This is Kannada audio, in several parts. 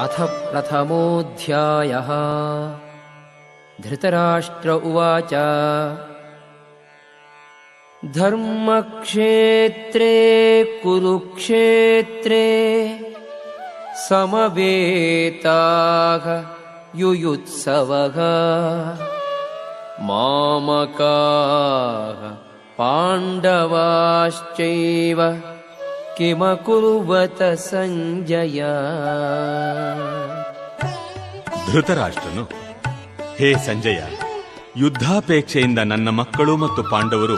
अथ प्रथमोऽध्यायः। धृतराष्ट्र उवाच धर्मक्षेत्रे कुरुक्षेत्रे समवेताः युयुत्सवः मामकाः पाण्डवाश्चैव ಕಿಮಕುರ್ವತ ಸಂಜಯ. ಧೃತರಾಷ್ಟ್ರನು, ಹೇ ಸಂಜಯ, ಯುದ್ಧಾಪೇಕ್ಷೆಯಿಂದ ನನ್ನ ಮಕ್ಕಳು ಮತ್ತು ಪಾಂಡವರು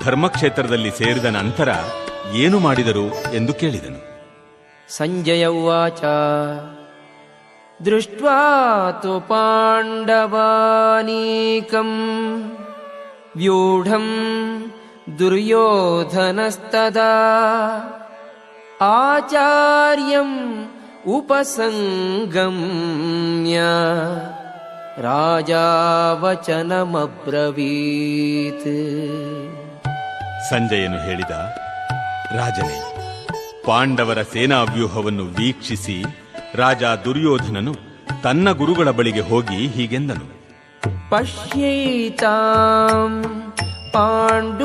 ಧರ್ಮಕ್ಷೇತ್ರದಲ್ಲಿ ಸೇರಿದ ನಂತರ ಏನು ಮಾಡಿದರು ಎಂದು ಕೇಳಿದನು. ಸಂಜಯ ಉವಾಚ ದೃಷ್ಟ್ವಾ ತು ಪಾಂಡವಾನೀಕಂ ವ್ಯೂಢಂ ದುರ್ಯೋಧನಸ್ತದಾ ಆಚಾರ್ಯಂ ಉಪಸಂಗಮ್ಯ ರಾಜಾ ವಚನಮಬ್ರವೀತ್. ಸಂಜಯನು ಹೇಳಿದ, ರಾಜನೇ, ಪಾಂಡವರ ಸೇನಾವ್ಯೂಹವನ್ನು ವೀಕ್ಷಿಸಿ ರಾಜ ದುರ್ಯೋಧನನು ತನ್ನ ಗುರುಗಳ ಬಳಿಗೆ ಹೋಗಿ ಹೀಗೆಂದನು. ಪಶ್ಯೈತಾಂ ಪಾಂಡುಪುತ್ರಾಣಾಂ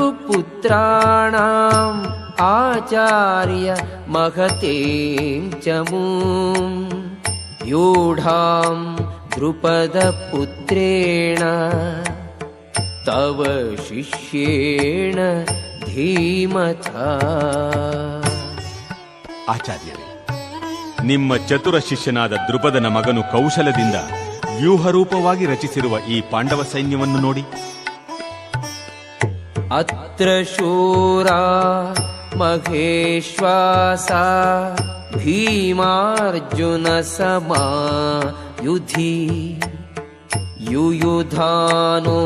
ಆಚಾರ್ಯ ಮಹತೇಂ ಚಮೂಂ ವ್ಯೂಢಾಂ ದ್ರುಪದ ಪುತ್ರೇಣ ತವ ಶಿಷ್ಯೇಣ ಧೀಮತ. ಆಚಾರ್ಯರೇ, ನಿಮ್ಮ ಚತುರ ಶಿಷ್ಯನಾದ ದ್ರುಪದನ ಮಗನು ಕೌಶಲದಿಂದ ವ್ಯೂಹರೂಪವಾಗಿ ರಚಿಸಿರುವ ಈ ಪಾಂಡವ ಸೈನ್ಯವನ್ನು ನೋಡಿ. ಅತ್ರ ಶೂರಾ ಮಹೇಶ್ವಾಸಾ ಭೀಮಾರ್ಜುನ ಸಮಾಯುಧಿ ಯುಯುಧಾನೋ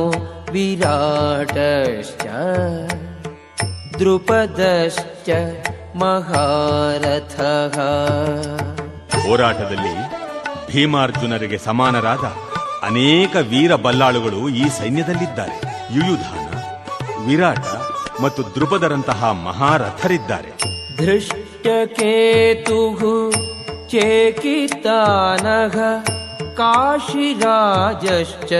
ವಿರಾಟಶ್ಚ ದ್ರುಪದಶ್ಚ ಮಹಾರಥಃ. ಹೋರಾಟದಲ್ಲಿ ಭೀಮಾರ್ಜುನರಿಗೆ ಸಮಾನರಾದ ಅನೇಕ ವೀರ ಬಲ್ಲಾಳುಗಳು ಈ ಸೈನ್ಯದಲ್ಲಿದ್ದಾರೆ. ಯುಯುಧಾನ, ವಿರಾಟ ಮತ್ತು ದ್ರುಪದರಂತಹ ಮಹಾರಥರಿದ್ದಾರೆ. ಧೃಷ್ಟಕೇತುಃ ಚೇಕಿತಾನಃ ಕಾಶಿರಾಜಶ್ಚ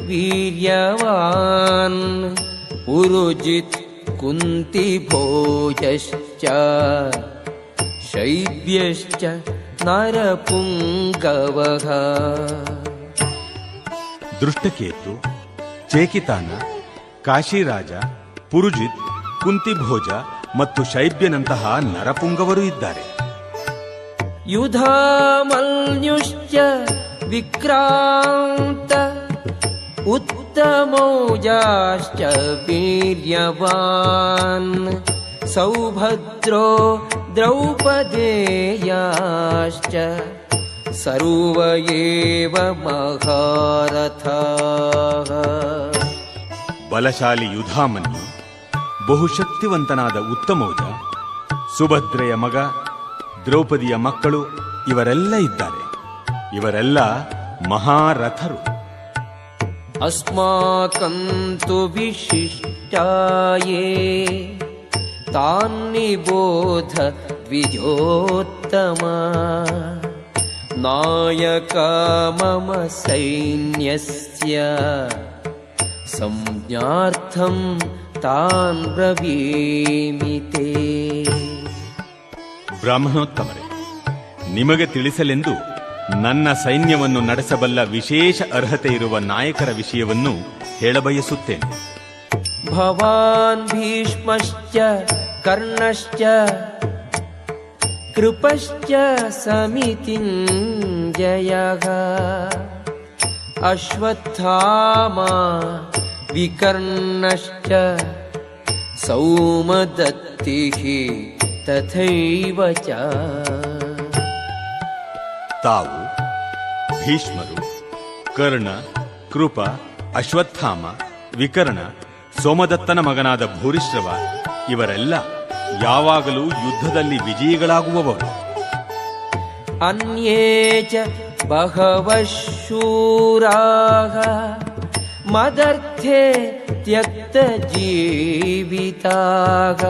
ವೀರ್ಯವಾನ್ ಪುರುಜಿತ್ ಕುಂತಿಭೋಜಶ್ಚ ಶೈಬ್ಯಶ್ಚ ನರಪುಂಗವಃ. ದೃಷ್ಟಕೇತು, ಚೇಕಿತಾನ, ಕಾಶಿರಾಜ, ಪುರುಜಿತ್, ಕುಂತಿಭೋಜ ಮತ್ತು ಶೈಬ್ಯನಂತಹ ನರಪುಂಗವರು ಇದ್ದಾರೆ. ಯುಧಾಮನ್ಯುಶ್ಚ ವಿಕ್ರಾಂತ ಉತ್ತಮೌಜಾಶ್ಚ ವೀರ್ಯವಾನ್ ಸೌಭದ್ರೋ ದ್ರೌಪದೇಯಾಶ್ಚ ಸರ್ವ ಏವ ಮಹಾರಥಾಃ. ಬಲಶಾಲಿ ಯುಧಾಮನ್ಯು, ಬಹುಶಕ್ತಿವಂತನಾದ ಉತ್ತಮೌಜ, ಸುಭದ್ರೆಯ ಮಗ, ದ್ರೌಪದಿಯ ಮಕ್ಕಳು ಇವರೆಲ್ಲ ಇದ್ದಾರೆ. ಇವರೆಲ್ಲ ಮಹಾರಥರು. ಅಸ್ಮಾಕಂ ತು ವಿಶಿಷ್ಟಾಯೇ ತಾನ್ನಿಬೋಧ ದ್ವಿಜೋತ್ತಮ ನಾಯಕ ಮಮ ಸೈನ್ಯಸ್ಯ ಸಂಜ್ಞಾರ್ಥಂ ತಾನ್ ಬ್ರವೀಮಿ ತೇ. ಬ್ರಾಹ್ಮಣೋತ್ತಮರೇ, ನಿಮಗೆ ತಿಳಿಸಲೆಂದು ನನ್ನ ಸೈನ್ಯವನ್ನು ನಡೆಸಬಲ್ಲ ವಿಶೇಷ ಅರ್ಹತೆ ಇರುವ ನಾಯಕರ ವಿಷಯವನ್ನು ಹೇಳಬಯಸುತ್ತೇನೆ. ಭವಾನ್ ಭೀಷ್ಮಶ್ಚ ಕರ್ಣಶ್ಚ कृपश्च समितिञ्जयः अश्वत्थामा विकर्णश्च सौमदत्तिः तथैव च. ತಾವು ಭೀಷ್ಮರು, ಕರ್ಣ, ಕೃಪ, ಅಶ್ವತ್ಥಾಮ, ವಿಕರ್ಣ, ಸೋಮದತ್ತನ ಮಗನಾದ ಭೂರಿಶ್ರವ ಇವರೆಲ್ಲ ಯಾವಾಗಲೂ ಯುದ್ಧದಲ್ಲಿ ವಿಜಯಿಗಳಾಗುವವರು. ಅನ್ಯೇ ಚ ಬಹವಃ ಶೂರಾಃ ಮದರ್ಥೇ ತ್ಯಕ್ತ ಜೀವಿತಾಃ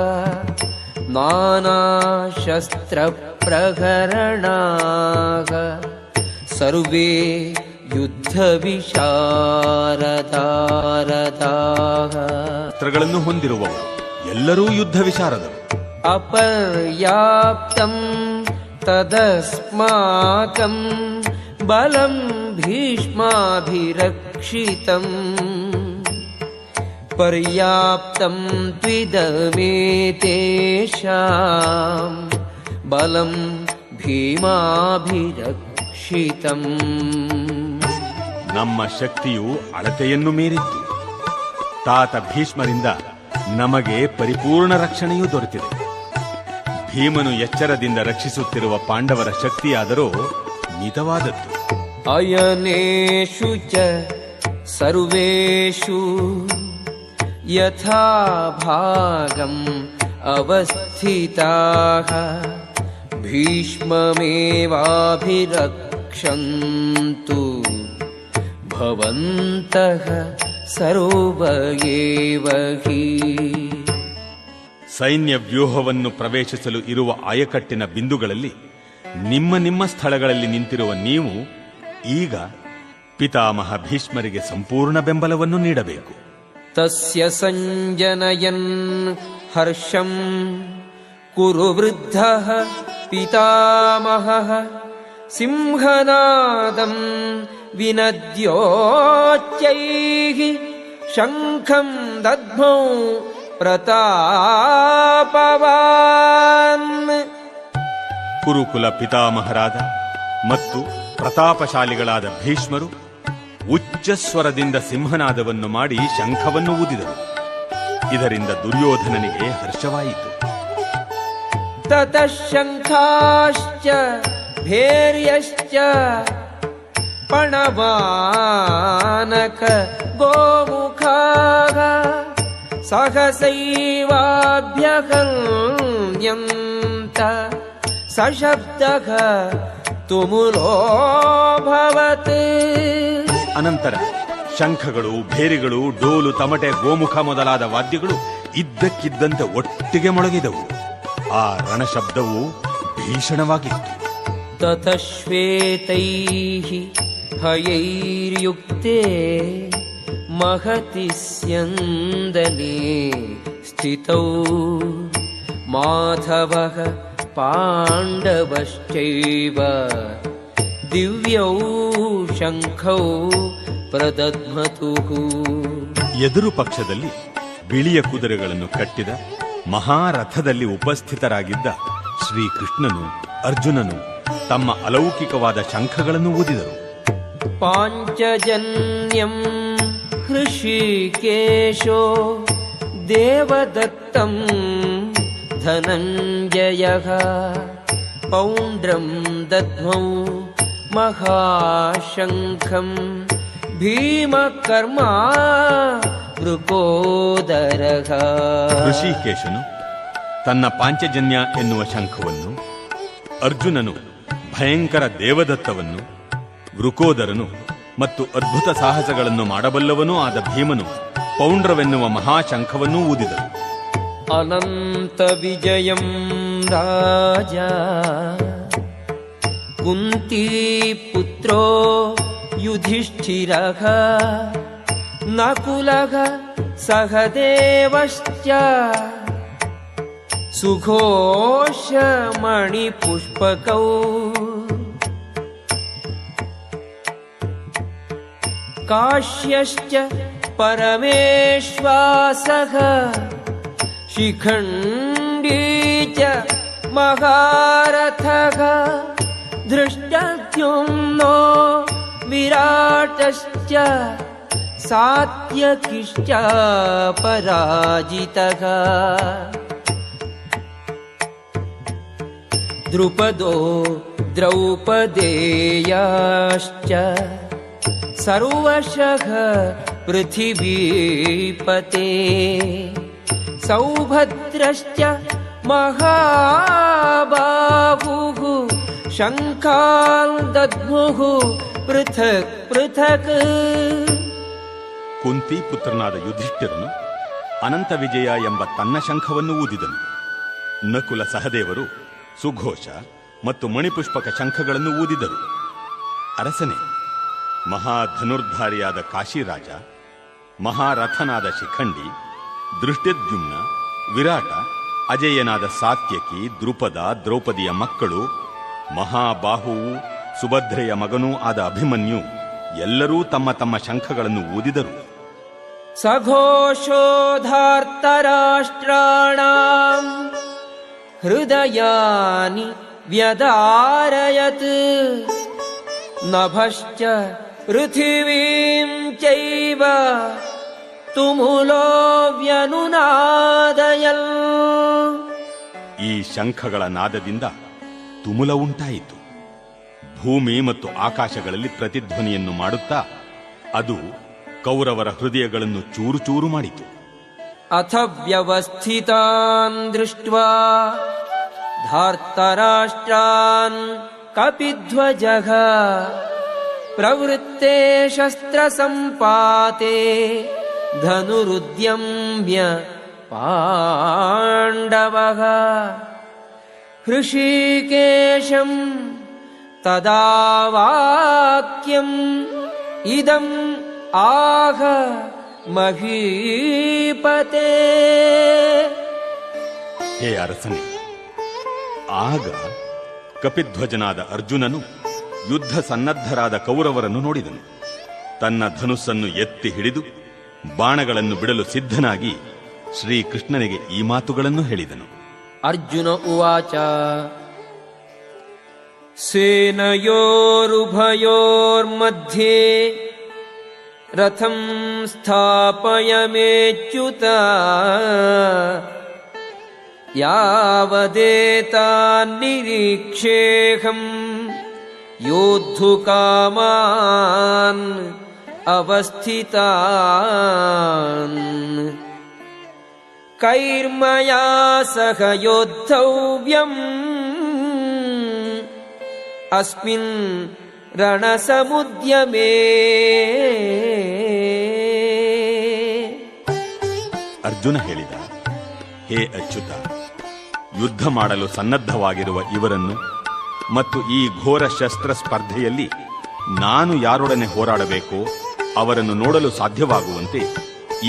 ನಾನಾ ಶಸ್ತ್ರ ಪ್ರಹರಣಾಃ ಸರ್ವೇ ಯುದ್ಧ ವಿಶಾರದಾರದಾಃ. ಅಸ್ತ್ರಗಳನ್ನು ಹೊಂದಿರುವವರು ಎಲ್ಲರೂ ಯುದ್ಧ ವಿಶಾರದರು. ಅಪರ್ಯಾಪ್ತಂ ತದಸ್ಮಾಕಂ ಬಲಂ ಭೀಷ್ಮಾಭಿರಕ್ಷಿತಂ ಪರ್ಯಾಪ್ತಂ ತ್ವಿದಮೇತೇಷಾಂ ಬಲಂ ಭೀಮಾಭಿರಕ್ಷಿತಂ. ನಮ್ಮ ಶಕ್ತಿಯು ಅಳತೆಯನ್ನು ಮೀರಿತ್ತು. ತಾತ ಭೀಷ್ಮರಿಂದ ನಮಗೆ ಪರಿಪೂರ್ಣ ರಕ್ಷಣೆಯೂ ದೊರೆತಿದೆ. ಭೀಮನು ಎಚ್ಚರದಿಂದ ರಕ್ಷಿಸುತ್ತಿರುವ ಪಾಂಡವರ ಶಕ್ತಿಯಾದರೂ ಮಿತವಾದದ್ದು. ಅಯನೇಷು ಚ ಸರ್ವೇಷು ಯಥಾ ಭಾಗಂ ಅವಸ್ಥಿತಾಃ ಭೀಷ್ಮಮೇವಾಭಿರಕ್ಷन्तು ಭವಂತಃ ಸರ್ವ ಏವ ಹಿ. ಸೈನ್ಯ ವ್ಯೂಹವನ್ನು ಪ್ರವೇಶಿಸಲು ಇರುವ ಆಯಕಟ್ಟಿನ ಬಿಂದುಗಳಲ್ಲಿ ನಿಮ್ಮ ನಿಮ್ಮ ಸ್ಥಳಗಳಲ್ಲಿ ನಿಂತಿರುವ ನೀವು ಈಗ ಪಿತಾಮಹ ಭೀಷ್ಮರಿಗೆ ಸಂಪೂರ್ಣ ಬೆಂಬಲವನ್ನು ನೀಡಬೇಕು. ತಸ್ಯ ಸಂಜನಯನ್ ಹರ್ಷಂ ಕುರು ವೃದ್ಧಃ ಪಿತಾಮಹಃ ಸಿಂಹನಾದಂ ವಿನದ್ಯೋಚ್ಚೈಃ ಶಂಖಂ ದದ್ಮೌ ಪ್ರತಾಪವಾನ್. ಕುರುಕುಲ ಪಿತಾಮಹರಾದ ಮತ್ತು ಪ್ರತಾಪಶಾಲಿಗಳಾದ ಭೀಷ್ಮರು ಉಚ್ಚಸ್ವರದಿಂದ ಸಿಂಹನಾದವನ್ನು ಮಾಡಿ ಶಂಖವನ್ನು ಊದಿದರು. ಇದರಿಂದ ದುರ್ಯೋಧನನಿಗೆ ಹರ್ಷವಾಯಿತು. ತತಃ ಶಂಖಾಶ್ಚ ಭೇರ್ಯಶ್ಚ ಪಣವಾನಕ ಗೋಮುಖಾಃ ಸಹಸೈವಾಭ್ಯಹನ್ಯಂತ ಸಶಬ್ದಃ ತುಮುಲೋಭವತ್. ಅನಂತರ ಶಂಖಗಳು, ಭೇರಿಗಳು, ಡೋಲು, ತಮಟೆ, ಗೋಮುಖ ಮೊದಲಾದ ವಾದ್ಯಗಳು ಇದ್ದಕ್ಕಿದ್ದಂತೆ ಒಟ್ಟಿಗೆ ಮೊಳಗಿದವು. ಆ ರಣಶಬ್ದವು ಭೀಷಣವಾಗಿತ್ತು. ತತಃ ಶ್ವೇತೈಃ ಹಯೈರ್ಯುಕ್ತೆ ಮಹತಿ ಸ್ಯಂದನೆ ಸ್ಥಿತೌ ಮಾಧವಃ ಪಾಂಡವಶ್ಚೈವ ದಿವ್ಯೌ ಶಂಖೌ ಪ್ರದಧ್ಮತುಃ. ಎದುರು ಪಕ್ಷದಲ್ಲಿ ಬಿಳಿಯ ಕುದುರೆಗಳನ್ನು ಕಟ್ಟಿದ ಮಹಾರಥದಲ್ಲಿ ಉಪಸ್ಥಿತರಾಗಿದ್ದ ಶ್ರೀಕೃಷ್ಣನು, ಅರ್ಜುನನು ತಮ್ಮ ಅಲೌಕಿಕವಾದ ಶಂಖಗಳನ್ನು ಊದಿದರು. ಪಾಂಚಜನ್ಯಂ ಹೃಷಿಕೇಶೋ ದೇವದತ್ತಂ ಧನಂಜಯಃ ಪೌಂಡ್ರಂ ದದ್ಮೌ ಮಹಾಶಂಖಂ ಭೀಮಕರ್ಮಾ ವೃಕೋದರಃ. ಋಷಿಕೇಶನು ತನ್ನ ಪಾಂಚಜನ್ಯ ಎನ್ನುವ ಶಂಖವನ್ನು, ಅರ್ಜುನನು ಭಯಂಕರ ದೇವದತ್ತವನ್ನು, ವೃಕೋದರನು ಮತ್ತು ಅದ್ಭುತ ಸಾಹಸಗಳನ್ನು ಮಾಡಬಲ್ಲವನೂ ಆದ ಭೀಮನು ಪೌಂಡ್ರವೆನ್ನುವ ಮಹಾಶಂಖವನ್ನೂ ಊದಿದರು. ಅನಂತ ವಿಜಯಂ ರಾಜ ಕುಂತೀ ಪುತ್ರೋ ಯುಧಿಷ್ಠಿರಃ ನಕುಲಃ ಸಹದೇವಶ್ಚ ಸುಘೋಷಮಣಿಪುಷ್ಪಕೌ ಕಾಶ್ಯಶ್ಚ ಪರಮೇಶ್ವಾಸಃ ಶಿಖಂಡೀ ಚ महारथः धृष्टद्युम्नो विराटश्च सात्यकिश्च पराजितः द्रुपदो द्रौपदेयाश्च सर्वशः पृथिवीपते सौभद्रश्च महाबाहुः शङ्खान् दद्मुः पृथक् पृथक्. ಕುಂತಿ ಪುತ್ರನಾದ ಯುಧಿಷ್ಠಿರನು ಅನಂತ ವಿಜಯ ಎಂಬ ತನ್ನ ಶಂಖವನ್ನು ಊದಿದನು. ನಕುಲ ಸಹದೇವರು ಸುಘೋಷ ಮತ್ತು ಮಣಿಪುಷ್ಪಕ ಶಂಖಗಳನ್ನು ಊದಿದರು. ಅರಸನೇ, ಮಹಾಧನುರ್ಧಾರಿಯಾದ ಕಾಶಿರಾಜ, ಮಹಾರಥನಾದ ಶಿಖಂಡಿ, ದೃಷ್ಟದ್ಯುಮ್ನ, ವಿರಾಟ, ಅಜೇಯನಾದ ಸಾತ್ಯಕಿ, ದ್ರುಪದ, ದ್ರೌಪದಿಯ ಮಕ್ಕಳು, ಮಹಾಬಾಹುವು, ಸುಭದ್ರೆಯ ಮಗನೂ ಆದ ಅಭಿಮನ್ಯು ಎಲ್ಲರೂ ತಮ್ಮ ತಮ್ಮ ಶಂಖಗಳನ್ನು ಊದಿದರು. ಸಘೋಷೋಧಾರ್ತರಾಷ್ಟ್ರಾಣಾಂ ಹೃದಯಾನಿ ವ್ಯದಾರಯತ್ ನಭಶ್ಚ ಪೃಥಿವೀಂ ಚೈವ ತುಮುಲೋ ವ್ಯನುನಾದಯಲ್. ಈ ಶಂಖಗಳ ನಾದದಿಂದ ತುಮುಲ ಉಂಟಾಯಿತು. ಭೂಮಿ ಮತ್ತು ಆಕಾಶಗಳಲ್ಲಿ ಪ್ರತಿಧ್ವನಿಯನ್ನು ಮಾಡುತ್ತಾ ಅದು ಕೌರವರ ಹೃದಯಗಳನ್ನು ಚೂರು ಚೂರು ಮಾಡಿತು. ಅಥ ವ್ಯವಸ್ಥಿತಾನ್ ದೃಷ್ಟ್ವಾ ಧಾರ್ತರಾಷ್ಟ್ರಾನ್ ಕಪಿಧ್ವಜಃ ಪ್ರವೃತ್ತೆ ಶಸ್ತ್ರ ಸಂಪಾತೆ ಧನುರುದ್ಯಮ್ಯ ಪಾಂಡವಃ ಹೃಷೀಕೇಶಂ ತದಾ ವಾಕ್ಯಂ ಇದಂ ಆಹ ಮಹೀಪತೆ. ಹೇ ಅರಸನೇ, ಆಗ ಕಪಿಧ್ವಜನಾದ ಅರ್ಜುನನು ಯುದ್ಧ ಸನ್ನದ್ಧರಾದ ಕೌರವರನ್ನು ನೋಡಿದನು. ತನ್ನ ಧನುಸ್ಸನ್ನು ಎತ್ತಿ ಹಿಡಿದು ಬಾಣಗಳನ್ನು ಬಿಡಲು ಸಿದ್ಧನಾಗಿ ಶ್ರೀಕೃಷ್ಣನಿಗೆ ಈ ಮಾತುಗಳನ್ನು ಹೇಳಿದನು. ಅರ್ಜುನ ಉವಾಚ ಸೇನಯೋರುಭಯೋರ್ಮಧ್ಯೆ ರಥಂ ಸ್ಥಾಪಯಮೇಚ್ಯುತ ಯಾವದೇತಾನ್ನಿರೀಕ್ಷೇಹಂ ಯೋದ್ಧುಕಾಮಾನ್ ಅವಸ್ಥಿತಾನ್ ಕೈರ್ಮಯಾ ಸಹ ಯೋದ್ಧವ್ಯಂ ಅಸ್ಮಿನ್ ರಣಸಮುದ್ಯಮೇ. ಅರ್ಜುನ ಹೇಳಿದ, ಹೇ ಅಚ್ಯುತ, ಯುದ್ಧ ಮಾಡಲು ಸನ್ನದ್ಧವಾಗಿರುವ ಇವರನ್ನು ಮತ್ತು ಈ ಘೋರ ಶಸ್ತ್ರ ಸ್ಪರ್ಧೆಯಲ್ಲಿ ನಾನು ಯಾರೊಡನೆ ಹೋರಾಡಬೇಕೋ ಅವರನ್ನು ನೋಡಲು ಸಾಧ್ಯವಾಗುವಂತೆ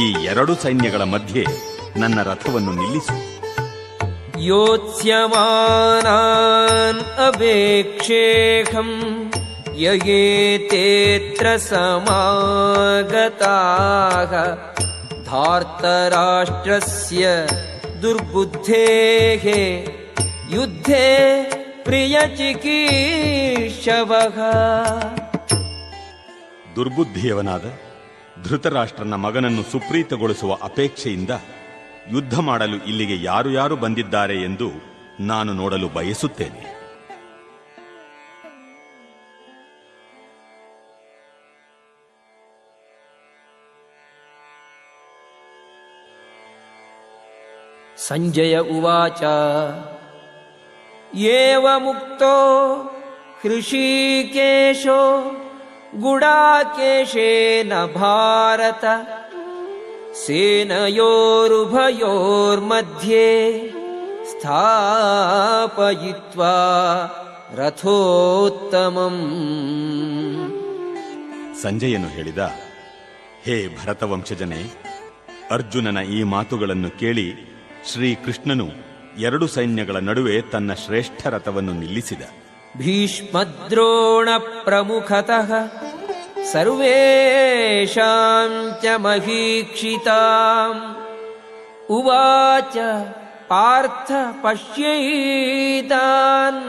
ಈ ಎರಡು ಸೈನ್ಯಗಳ ಮಧ್ಯೆ ನನ್ನ ರಥವನ್ನು ನಿಲ್ಲಿಸು. ಯೋತ್ಸ್ಯಮಾನಾನ್ ಅವೇಕ್ಷೇಹಂ ಯಯೇತೇತ್ರ ಸಮಾಗತಾಃ ಧಾರ್ತರಾಷ್ಟ್ರಸ್ಯ ದುರ್ಬುದ್ಧೇಃ ಯುದ್ಧೇ ಪ್ರಿಯಚಿಕೀರ್ಷವಃ. ದುರ್ಬುದ್ಧಿಯವನಾದ ಧೃತರಾಷ್ಟ್ರನ ಮಗನನ್ನು ಸುಪ್ರೀತಗೊಳಿಸುವ ಅಪೇಕ್ಷೆಯಿಂದ ಯುದ್ಧ ಮಾಡಲು ಇಲ್ಲಿಗೆ ಯಾರು ಯಾರು ಬಂದಿದ್ದಾರೆ ಎಂದು ನಾನು ನೋಡಲು ಬಯಸುತ್ತೇನೆ. ಸಂಜಯ ಉವಾಚ ಏವಮುಕ್ತೋ ಹೃಷೀಕೇಶೋ ಗುಡಾಕೇಶೇನ ಭಾರತ ಸೇನಯೋರುಭಯೋರ್ಮಧ್ಯೆ ಸ್ಥಾಪಯಿತ್ವಾ ರಥೋತ್ತಮಂ. ಸಂಜಯನು ಹೇಳಿದ, ಹೇ ಭರತವಂಶಜನೇ, ಅರ್ಜುನನ ಈ ಮಾತುಗಳನ್ನು ಕೇಳಿ ಶ್ರೀಕೃಷ್ಣನು ಎರಡು ಸೈನ್ಯಗಳ ನಡುವೆ ತನ್ನ ಶ್ರೇಷ್ಠ ರಥವನ್ನು ನಿಲ್ಲಿಸಿದ. ಭೀಷ್ಮದ್ರೋಣ ಪ್ರಮುಖತಃ ಸರ್ವೇಷಾಂ ಚ ಮಹೀಕ್ಷಿತಾಂ ಉವಾಚ ಪಾರ್ಥ ಪಶ್ಯೈತಾನ್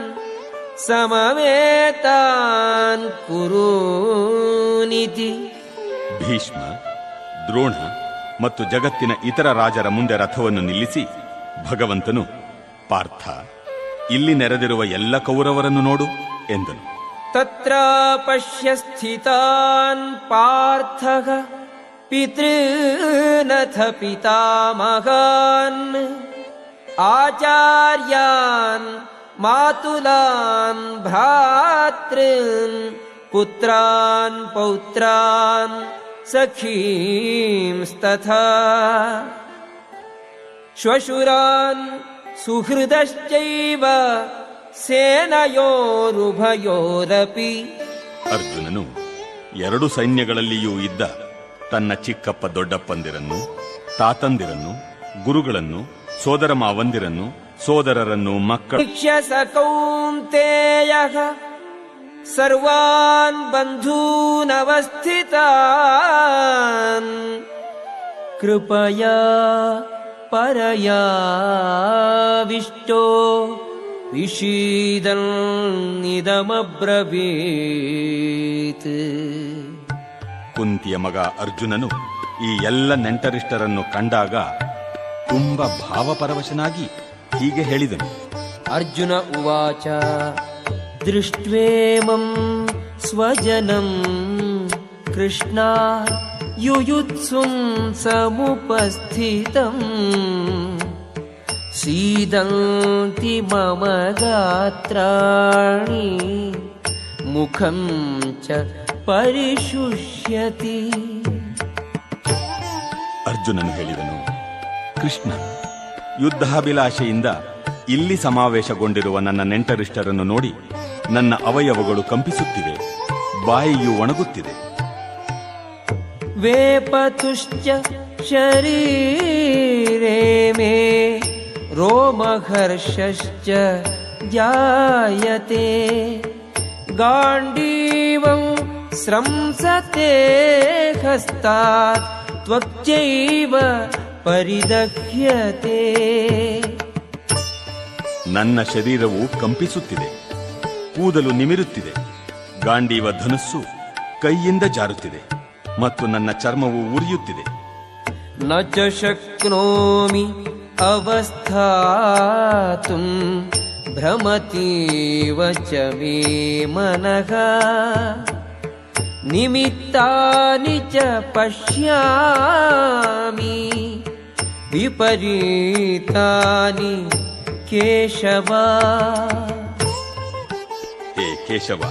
ಸಮವೇತಾನ್ ಕುರುನಿತಿ. ಭೀಷ್ಮ, ದ್ರೋಣ ಮತ್ತು ಜಗತ್ತಿನ ಇತರ ರಾಜರ ಮುಂದೆ ರಥವನ್ನು ನಿಲ್ಲಿಸಿ ಭಗವಂತನು, ಪಾರ್ಥ, ಇಲ್ಲಿ ನೆರೆದಿರುವ ಎಲ್ಲ ಕೌರವರನ್ನು ನೋಡು ಎಂದನು. ತತ್ರ ಪಶ್ಯ ಸ್ಥಿತಾನ್ ಪಾರ್ಥಃ ಪಿತೃನಥ ಪಿತಾಮಹಾನ್ ಆಚಾರ್ಯಾನ್ ಮಾತುಲಾನ್ ಭ್ರಾತೃನ್ ಪುತ್ರಾನ್ ಪೌತ್ರಾನ್ ಸಖೀಂಸ್ತಥಾ ಶ್ವಶುರಾನ್ ಸುಹೃದಶ್ಚೈವ ಸೇನಯೋರುಭಯೋರಪಿ. ಅರ್ಜುನನು ಎರಡು ಸೈನ್ಯಗಳಲ್ಲಿಯೂ ಇದ್ದ ತನ್ನ ಚಿಕ್ಕಪ್ಪ ದೊಡ್ಡಪ್ಪಂದಿರನ್ನು, ತಾತಂದಿರನ್ನು, ಗುರುಗಳನ್ನು, ಸೋದರ ಮಾವಂದಿರನ್ನು, ಸೋದರರನ್ನು, ಮಕ್ಕಳು ಸ ಕೌಂತೆಯಃ ಸರ್ವಾನ್ ಬಂಧೂನವಸ್ಥಿತಾನ್ ಕೃಪಯಾ ಪರಯಾವಿಷ್ಟೋ ವಿಷೀದನ್ನಿದಮಬ್ರವೀತ್. ಕುಂತಿಯ ಮಗ ಅರ್ಜುನನು ಈ ಎಲ್ಲ ನೆಂಟರಿಷ್ಟರನ್ನು ಕಂಡಾಗ ತುಂಬ ಭಾವಪರವಶನಾಗಿ ಹೀಗೆ ಹೇಳಿದನು. ಅರ್ಜುನ ಉವಾಚ ದೃಷ್ಟ್ವೇಮಂ ಸ್ವಜನಂ ಕೃಷ್ಣ ಯುಯುತ್ಸುಂ ಸಮುಪಸ್ಥಿತಂ ಸೀದಂತಿ ಮಮ ಗಾತ್ರಾಣಿ ಮುಖಂ ಚ ಪರಿಶುಷ್ಯತಿ. ಅರ್ಜುನನು ಹೇಳಿದನು, ಕೃಷ್ಣ, ಯುದ್ಧಾಭಿಲಾಷೆಯಿಂದ ಇಲ್ಲಿ ಸಮಾವೇಶಗೊಂಡಿರುವ ನನ್ನ ನೆಂಟರಿಷ್ಟರನ್ನು ನೋಡಿ ನನ್ನ ಅವಯವಗಳು ಕಂಪಿಸುತ್ತಿವೆ, ಬಾಯಿಯು ಒಣಗುತ್ತಿದೆ. ವೇಪತುಶ್ಚ ಶರೀರೇ ಮೇ ರೋಮಹರ್ಷಶ್ಚ ಜಾಯತೆ ಗಾಂಡೀವಂ ಸ್ರಂಸತೆ ಹಸ್ತಾತ್ ತ್ವಚ್ಚೈವ ಪರಿದಹ್ಯತೆ. ನನ್ನ ಶರೀರವು ಕಂಪಿಸುತ್ತಿದೆ, ಕೂದಲು ನಿಮಿರುತ್ತಿದೆ, ಗಾಂಡೀವ ಧನುಸ್ಸು ಕೈಯಿಂದ ಜಾರುತ್ತಿದೆ ಮತ್ತು ನನ್ನ ಚರ್ಮವು ಉರಿಯುತ್ತಿದೆ. ನ ಚ ಶಕ್ನೋಮಿ ಅವಸ್ಥಾತುಂ ಭ್ರಮತೀವ ಚ ಮೇ ಮನಃ ನಿಮಿತ್ತಾನಿ ಚ ಪಶ್ಯಾಮಿ ವಿಪರೀತಾನಿ ಕೇಶವ. ಹೇ ಕೇಶವ,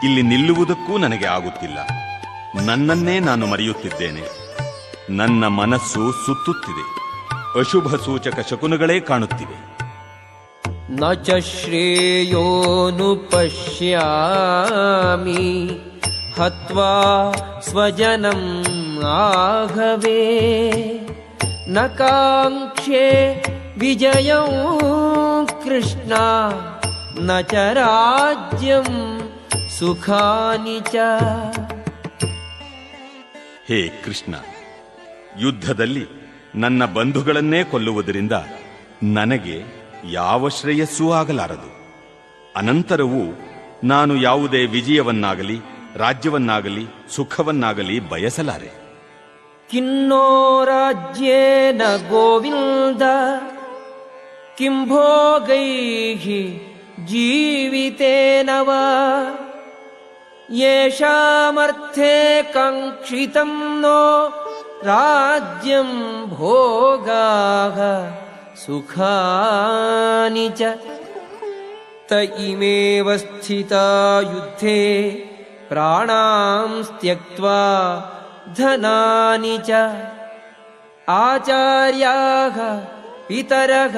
ಇಲ್ಲಿ ನಿಲ್ಲುವುದಕ್ಕೂ ನನಗೆ ಆಗುತ್ತಿಲ್ಲ. ನನ್ನನ್ನೇ ನಾನು ಮರೆಯುತ್ತಿದ್ದೇನೆ. ನನ್ನ ಮನಸ್ಸು ಸುತ್ತುತ್ತಿದೆ, ಅಶುಭ ಸೂಚಕ ಶಕುನಗಳೇ ಕಾಣುತ್ತಿವೆ. ನ ಚ ಶ್ರೇಯೋನು ಪಶ್ಯಾಮಿ ಹತ್ವಾ ಸ್ವಜನಂ ಆಘವೇ ನ ಕಾಂಕ್ಷೇ ವಿಜಯಂ ಕೃಷ್ಣ ನ ಚ ರಾಜ್ಯಂ ಸುಖಾನಿ ಚ. ಹೇ ಕೃಷ್ಣ, ಯುದ್ಧದಲ್ಲಿ ನನ್ನ ಬಂಧುಗಳನ್ನೇ ಕೊಲ್ಲುವುದರಿಂದ ನನಗೆ ಯಾವ ಶ್ರೇಯಸ್ಸೂ ಆಗಲಾರದು. ಅನಂತರವೂ ನಾನು ಯಾವುದೇ ವಿಜಯವನ್ನಾಗಲಿ ರಾಜ್ಯವನ್ನಾಗಲಿ ಸುಖವನ್ನಾಗಲಿ ಬಯಸಲಾರೆ. ಕಿನ್ನೋ ರಾಜ್ಯೇನ ಗೋವಿಂದ ಕಿಂ ಭೋಗೈಃ ಜೀವಿತೇನ ವಾ ಯೇಷಾಮರ್ಥೇ ಕಾಂಕ್ಷಿತಂ ನೋ ರಾಜ್ಯಂ ಭೋಗಾಃ ಸುಖಾನಿ ಚ. ತ ಇಮೇವ ಸ್ಥಿತಾ ಯುದ್ಧೇ ಪ್ರಾಣಾಂ ತ್ಯಕ್ತ್ವಾ ಧನಾನಿ ಚ ಆಚಾರ್ಯಾಃ ಪಿತರಃ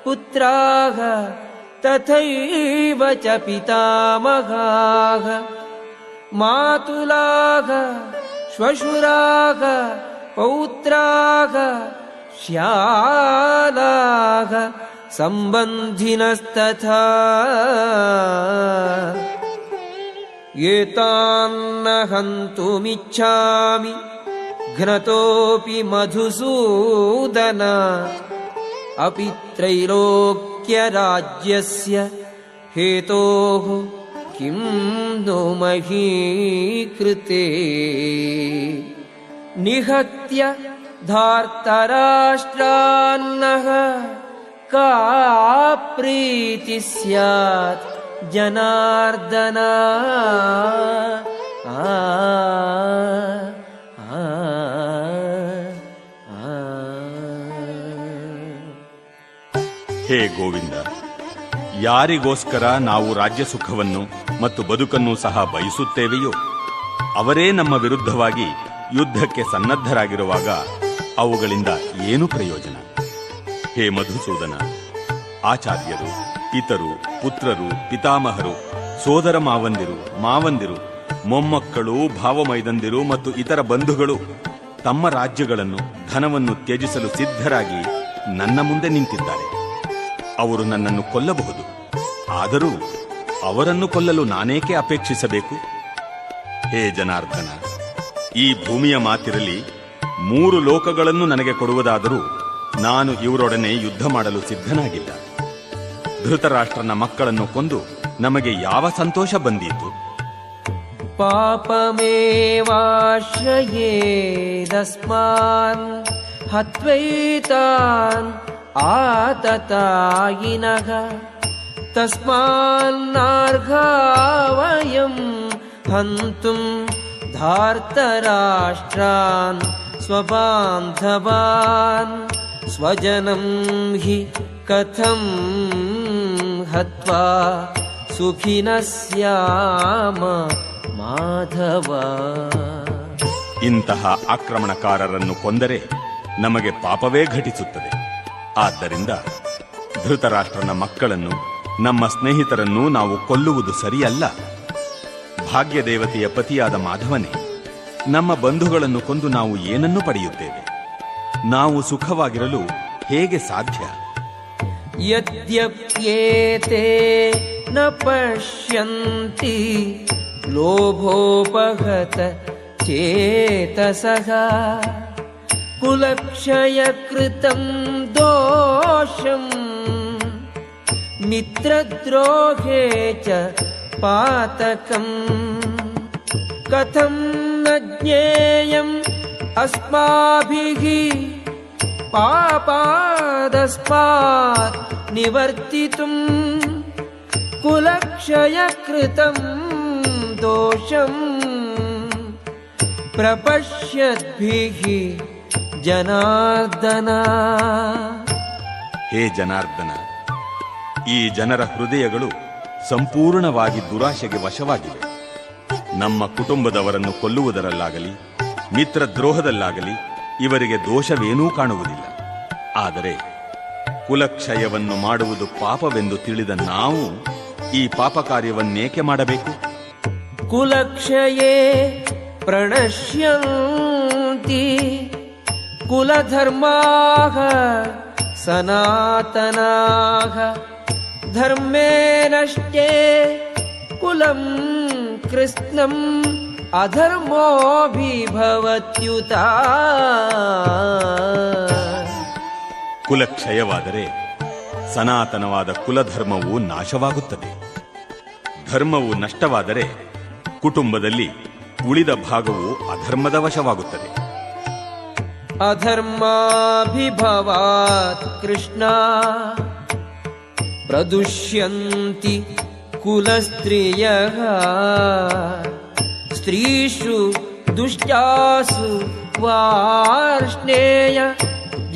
ಪುತ್ರಾಃ ತಥೈವ ಚ ಪಿತಾಮಹಾಃ ಮಾತುಲಾಃ ಶ್ವಶುರಾಃ ಪೌತ್ರಾಃ ಶ್ಯಾಲಾಃ ಸಂಬಂಧಿನಸ್ತಥಾ ಏತಾನ್ನ ಹಂತುಮಿಚ್ಛಾಮಿ ಘ್ನತೋಪಿ ಮಧುಸೂದನ अपि त्रैलोक्यराज्यस्य हेतोः किं नो मही कृते निहत्य धार्तराष्ट्रान्नः का प्रीति स्यात् जनार्दन ಹೇ ಗೋವಿಂದ, ಯಾರಿಗೋಸ್ಕರ ನಾವು ರಾಜ್ಯ ಸುಖವನ್ನು ಮತ್ತು ಬದುಕನ್ನು ಸಹ ಬಯಸುತ್ತೇವೆಯೋ ಅವರೇ ನಮ್ಮ ವಿರುದ್ಧವಾಗಿ ಯುದ್ಧಕ್ಕೆ ಸನ್ನದ್ಧರಾಗಿರುವಾಗ ಅವುಗಳಿಂದ ಏನು ಪ್ರಯೋಜನ? ಹೇ ಮಧುಸೂದನ, ಆಚಾರ್ಯರು, ಪಿತರು, ಪುತ್ರರು, ಪಿತಾಮಹರು, ಸೋದರ ಮಾವಂದಿರು, ಮೊಮ್ಮಕ್ಕಳು, ಭಾವಮೈದಂದಿರು ಮತ್ತು ಇತರ ಬಂಧುಗಳು ತಮ್ಮ ರಾಜ್ಯಗಳನ್ನು, ಧನವನ್ನು ತ್ಯಜಿಸಲು ಸಿದ್ಧರಾಗಿ ನನ್ನ ಮುಂದೆ ನಿಂತಿದ್ದಾರೆ. ಅವರು ನನ್ನನ್ನು ಕೊಲ್ಲಬಹುದು, ಆದರೂ ಅವರನ್ನು ಕೊಲ್ಲಲು ನಾನೇಕೆ ಅಪೇಕ್ಷಿಸಬೇಕು? ಹೇ ಜನಾರ್ದನ, ಈ ಭೂಮಿಯ ಮಾತಿರಲಿ 3 ಲೋಕಗಳನ್ನು ನನಗೆ ಕೊಡುವುದಾದರೂ ನಾನು ಇವರೊಡನೆ ಯುದ್ಧ ಮಾಡಲು ಸಿದ್ಧನಾಗಿಲ್ಲ. ಧೃತರಾಷ್ಟ್ರನ ಮಕ್ಕಳನ್ನು ಕೊಂದು ನಮಗೆ ಯಾವ ಸಂತೋಷ ಬಂದೀತು? ಪಾಪಮೇವಾಶ್ರಯೇದಸ್ಮಾನ್ ಹತ್ವೈತಾನ್ ಆತತಾಯಿನಃ ತಸ್ಮಾನ್ನಾರ್ಹಾ ವಯಂ ಹಂತುಂ ಧಾರ್ತರಾಷ್ಟ್ರಾನ್ ಸ್ವಬಾಂಧವಾನ್ ಸ್ವಜನಂ ಹಿ ಕಥಂ ಹತ್ವಾ ಸುಖಿನಃ ಸ್ಯಾಮ ಮಾಧವ. ಇಂತಹ ಆಕ್ರಮಣಕಾರರನ್ನು ಕೊಂದರೆ ನಮಗೆ ಪಾಪವೇ ಘಟಿಸುತ್ತದೆ. ಆದ್ದರಿಂದ ಧೃತರಾಷ್ಟ್ರನ ಮಕ್ಕಳನ್ನು, ನಮ್ಮ ಸ್ನೇಹಿತರನ್ನು ನಾವು ಕೊಲ್ಲುವುದು ಸರಿಯಲ್ಲ. ಭಾಗ್ಯದೇವತೆಯ ಪತಿಯಾದ ಮಾಧವನೇ, ನಮ್ಮ ಬಂಧುಗಳನ್ನು ಕೊಂದು ನಾವು ಏನನ್ನು ಪಡೆಯುತ್ತೇವೆ? ನಾವು ಸುಖವಾಗಿರಲು ಹೇಗೆ ಸಾಧ್ಯ? ಯದ್ಯಪ್ಯೇತೆ ನ ಪಶ್ಯಂತಿ ಲೋಭೋಪಹತ ಚೇತಸಃ ಕುಲಕ್ಷಯ ಕೃತಂ ದೋಷಂ ಮಿತ್ರದ್ರೋಹೇ ಚ ಪಾತಕಂ ಕಥಂ ನ ಜ್ಞೇಯಂ ಅಸ್ಮಾಭಿಃ ಪಾಪಾದಸ್ಮಾತ್ ನಿವರ್ತಿತುಂ ಕುಲಕ್ಷಯ ಕೃತಂ ದೋಷಂ ಪ್ರಪಶ್ಯದ್ಭಿಃ ಜನಾರ್ದನ. ಹೇ ಜನಾರ್ದನ, ಈ ಜನರ ಹೃದಯಗಳು ಸಂಪೂರ್ಣವಾಗಿ ದುರಾಶೆಗೆ ವಶವಾಗಿವೆ. ನಮ್ಮ ಕುಟುಂಬದವರನ್ನು ಕೊಲ್ಲುವುದರಲ್ಲಾಗಲಿ ಮಿತ್ರದ್ರೋಹದಲ್ಲಾಗಲಿ ಇವರಿಗೆ ದೋಷವೇನೂ ಕಾಣುವುದಿಲ್ಲ. ಆದರೆ ಕುಲಕ್ಷಯವನ್ನು ಮಾಡುವುದು ಪಾಪವೆಂದು ತಿಳಿದ ನಾವು ಈ ಪಾಪ ಕಾರ್ಯವನ್ನೇಕೆ ಮಾಡಬೇಕು? ಕುಲಕ್ಷಯೇ ಪ್ರಣಶ್ಯಂತಿ ಕುಲಧರ್ಮಾಃ ಸನಾತನಾಃ ಧರ್ಮೇ ನಷ್ಟೇ ಕುಲಂ ಕೃಷ್ಣಂ ಅಧರ್ಮೋಭಿಭವತ್ಯುತ. ಕುಲಕ್ಷಯವಾದರೆ ಸನಾತನವಾದ ಕುಲಧರ್ಮವು ನಾಶವಾಗುತ್ತದೆ. ಧರ್ಮವು ನಷ್ಟವಾದರೆ ಕುಟುಂಬದಲ್ಲಿ ಉಳಿದ ಭಾಗವು ಅಧರ್ಮದ ವಶವಾಗುತ್ತದೆ. ಅಧರ್ಮಾಭಿಭವಾತ್ ಕೃಷ್ಣ ಪ್ರದುಷ್ಯಂತಿ ಕುಲಸ್ತ್ರೀಯಃ ಸ್ತ್ರೀಷು ದುಷ್ಟಾಸು ವಾರ್ಷ್ಣೇಯ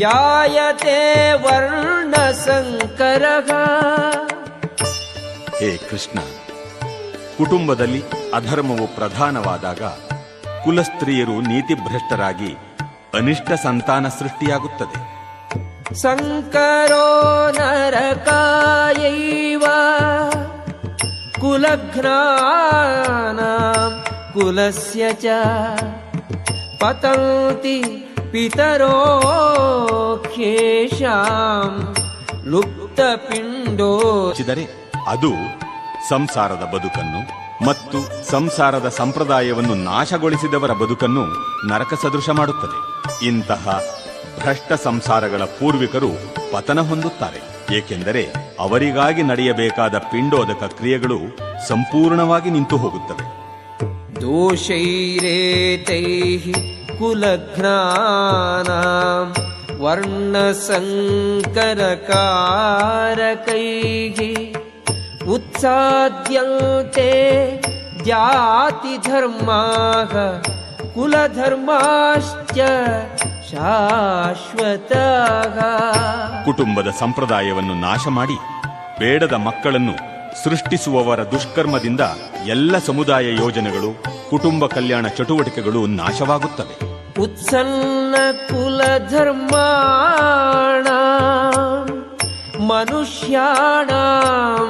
ಜಾಯತೆ ವರ್ಣಸಂಕರಃ. ಹೇ ಕೃಷ್ಣ, ಕುಟುಂಬದಲ್ಲಿ ಅಧರ್ಮವು ಪ್ರಧಾನವಾದಾಗ ಕುಲಸ್ತ್ರೀಯರು ನೀತಿಭ್ರಷ್ಟರಾಗಿ ಅನಿಷ್ಟ ಸಂತಾನ ಸೃಷ್ಟಿಯಾಗುತ್ತದೆ. ಸಂಕರೋ ನರಕಾಯೈವ ಕುಲಘ್ನಾನಾಂ ಕುಲಸ್ಯ ಚ ಪತಂತಿ ಪಿತರೋ ಖೇಷಾಂ ಲುಪ್ತಪಿಂಡೋ. ಅದು ಸಂಸಾರದ ಬದುಕನ್ನು ಮತ್ತು ಸಂಸಾರದ ಸಂಪ್ರದಾಯವನ್ನು ನಾಶಗೊಳಿಸಿದವರ ಬದುಕನ್ನು ನರಕ ಸದೃಶ ಮಾಡುತ್ತದೆ. ಇಂತಹ ಭ್ರಷ್ಟ ಸಂಸಾರಗಳ ಪೂರ್ವಿಕರು ಪತನ ಹೊಂದುತ್ತಾರೆ. ಏಕೆಂದರೆ ಅವರಿಗಾಗಿ ನಡೆಯಬೇಕಾದ ಪಿಂಡೋದಕ ಕ್ರಿಯೆಗಳು ಸಂಪೂರ್ಣವಾಗಿ ನಿಂತು ಹೋಗುತ್ತವೆ. ದೋಷೈರೇತೈಃ ಕುಲಘ್ನಾನಾಂ ವರ್ಣಸಂಕರಕಾರಕೈಃ ಉತ್ಸಾದ್ಯಂತೆ ಜಾತಿಧರ್ಮಾಃ ಕುಲಧರ್ಮಾಶ್ಚ ಶಾಶ್ವತಃ. ಕುಟುಂಬದ ಸಂಪ್ರದಾಯವನ್ನು ನಾಶ ಮಾಡಿ ಬೇಡದ ಮಕ್ಕಳನ್ನು ಸೃಷ್ಟಿಸುವವರ ದುಷ್ಕರ್ಮದಿಂದ ಎಲ್ಲ ಸಮುದಾಯ ಯೋಜನೆಗಳು, ಕುಟುಂಬ ಕಲ್ಯಾಣ ಚಟುವಟಿಕೆಗಳು ನಾಶವಾಗುತ್ತವೆ. ಉತ್ಸನ್ನ ಕುಲಧರ್ಮಾಣಾಂ ಮನುಷ್ಯಾಣಾಂ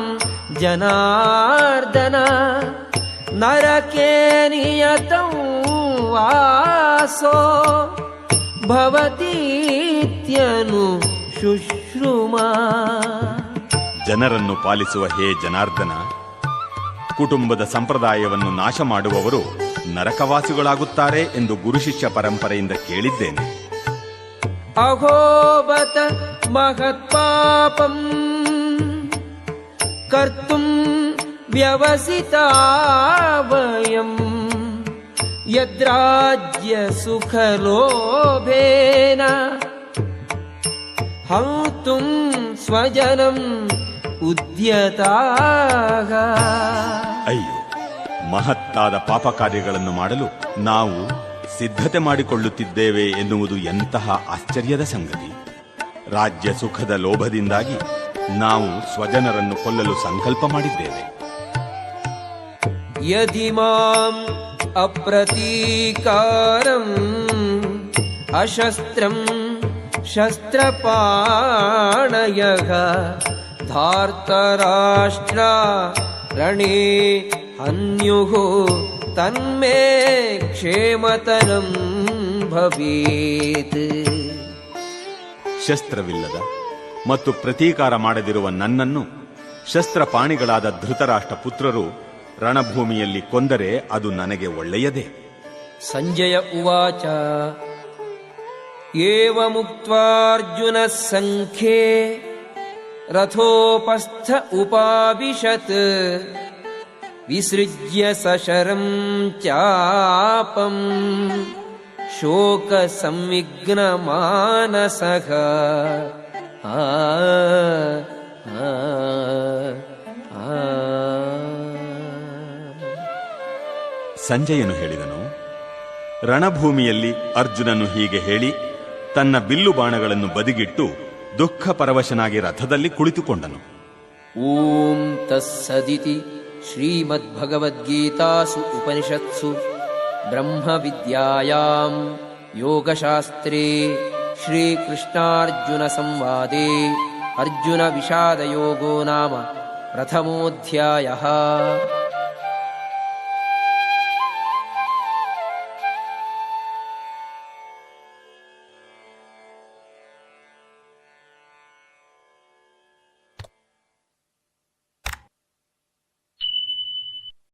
ಜನಾರ್ದನ ನರಕೇ ನಿಯತಂ ವಾಸೋ ಭವತೀತ್ಯನು ಶುಶ್ರುಮಾ. ಜನರನ್ನು ಪಾಲಿಸುವ ಹೇ ಜನಾರ್ದನ, ಕುಟುಂಬದ ಸಂಪ್ರದಾಯವನ್ನು ನಾಶ ಮಾಡುವವರು ನರಕವಾಸಿಗಳಾಗುತ್ತಾರೆ ಎಂದು ಗುರುಶಿಷ್ಯ ಪರಂಪರೆಯಿಂದ ಕೇಳಿದ್ದೇನೆ. ಅಹೋಬತ ಮಹತ್ಪಾಪಂ ಕರ್ತುಂ ವ್ಯವಸಿತಾ ವಯಂ ಯದ್ರಾಜ್ಯ ಸುಖಲೋಭೇನ ಹಂತುಂ ಸ್ವಜನಂ ಉದ್ಯತಾಃ. ಅಯ್ಯೋ, ಮಹತ್ತಾದ ಪಾಪ ಕಾರ್ಯಗಳನ್ನು ಮಾಡಲು ನಾವು ಸಿದ್ಧತೆ ಮಾಡಿಕೊಳ್ಳುತ್ತಿದ್ದೇವೆ ಎನ್ನುವುದು ಎಂತಹ ಆಶ್ಚರ್ಯದ ಸಂಗತಿ. ರಾಜ್ಯ ಸುಖದ ಲೋಭದಿಂದಾಗಿ ನಾವು ಸ್ವಜನರನ್ನು ಕೊಲ್ಲಲು ಸಂಕಲ್ಪ ಮಾಡಿದ್ದೇವೆ. ಯದಿ ಮಾಂ ಅಪ್ರತೀಕಾರಂ ಅಶಸ್ತ್ರಂ ಶಸ್ತ್ರಪಾಣಯಃ ಧಾರ್ತರಾಷ್ಟ್ರ ರಣೇ ಹನ್ಯುಃ ತನ್ಮೇ ಕ್ಷೇಮತರಂ ಭವೇತ್. ಶಸ್ತ್ರವಿಲ್ಲದ ಮತ್ತು ಪ್ರತೀಕಾರ ಮಾಡದಿರುವ ನನ್ನನ್ನು ಶಸ್ತ್ರಪಾಣಿಗಳಾದ ಧೃತರಾಷ್ಟ್ರ ಪುತ್ರರು ರಣಭೂಮಿಯಲ್ಲಿ ಕೊಂದರೆ ಅದು ನನಗೆ ಒಳ್ಳೆಯದೇ. ಸಂಜಯ ಉವಾಚ ಏವಮುಕ್ತ್ವಾರ್ಜುನಃ ಸಂಖ್ಯೇ ರಥೋಪಸ್ಥ ಉಪಾವಿಶತ್ ವಿಸೃಜ್ಯ ಸಶರಂ ಚಾಪಂ ಶೋಕ ಸಂವಿಘ್ನ ಮಾನಸಃ. ಸಂಜಯನು ಹೇಳಿದನು, ರಣಭೂಮಿಯಲ್ಲಿ ಅರ್ಜುನನು ಹೀಗೆ ಹೇಳಿ ತನ್ನ ಬಿಲ್ಲು ಬಾಣಗಳನ್ನು ಬದಿಗಿಟ್ಟು ದುಃಖ ಪರವಶನಾಗಿ ರಥದಲ್ಲಿ ಕುಳಿತುಕೊಂಡನು. ಓಂ ತತ್ಸದಿತಿ ಶ್ರೀಮದ್ಭಗವದ್ಗೀತಾಸು ಉಪನಿಷತ್ಸು ಬ್ರಹ್ಮವಿದ್ಯಾಯಾಂ ಯೋಗಶಾಸ್ತ್ರೇ ಶ್ರೀಕೃಷ್ಣಾರ್ಜುನ ಸಂವಾದೇ ಅರ್ಜುನ ವಿಷಾದಯೋಗೋ ನಾಮ ಪ್ರಥಮೋಧ್ಯಾಯಃ.